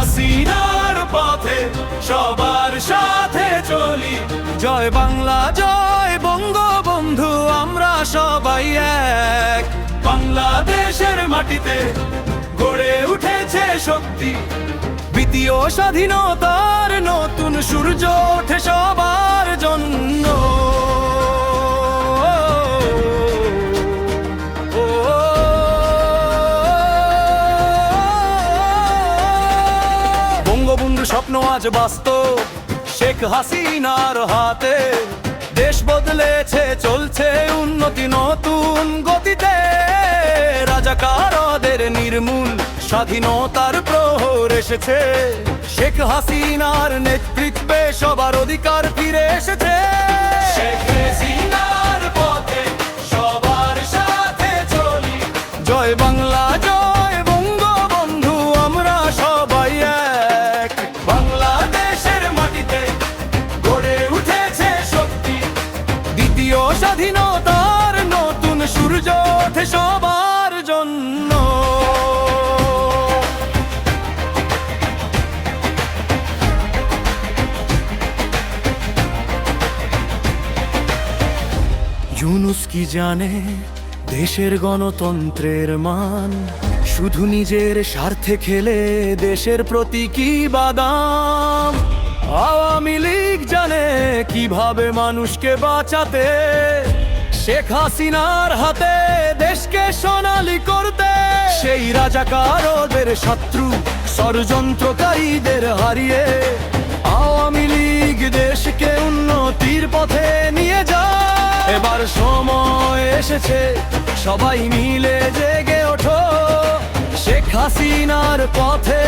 হাসিনার পথে সবার সাথে চলি। জয় বাংলা জয় বঙ্গবন্ধু, আমরা সবাই এক। বাংলাদেশের মাটিতে গড়ে উঠেছে শক্তি, দ্বিতীয় স্বাধীনতার নতুন সূর্য ওঠে সবার জন্য। বঙ্গবন্ধুর স্বপ্ন আজ বাস্তব, শেখ হাসিনার হাতে দেশ বদলেছে, চলছে উন্নতি নতুন গতিতে। রাজাকারদের নির্মূল স্বাধীনতার প্রহর এসেছে, শেখ হাসিনার নেতৃত্বে সবার অধিকার ফিরে এসেছে। শেখ হাসিনার পথে সবার সাথে চলি। জয় বাংলা জয় বঙ্গবন্ধু, আমরা সবাই এক। বাংলাদেশের মাটিতে গড়ে উঠেছে শক্তি, দ্বিতীয় স্বাধীনতার নতুন সূর্য ওঠে সবার জন্য। ইউনূস কি জানে দেশের গণতন্ত্রের মান, শুধু নিজের স্বার্থে খেলে দেশের প্রতি কি বাদাম। আওয়ামী লীগ জানে কিভাবে মানুষকে বাঁচাতে, শেখ হাসিনার হাতে দেশকে সোনালী করতে। সেই রাজাকারদের শত্রু ষড়যন্ত্রকারীদের হারিয়ে আওয়ামী লীগ দেশকে উন্নতির পথে নিয়ে যায়। এবার সময় এসেছে সবাই মিলে জেগে ওঠো, শেখ হাসিনার পথে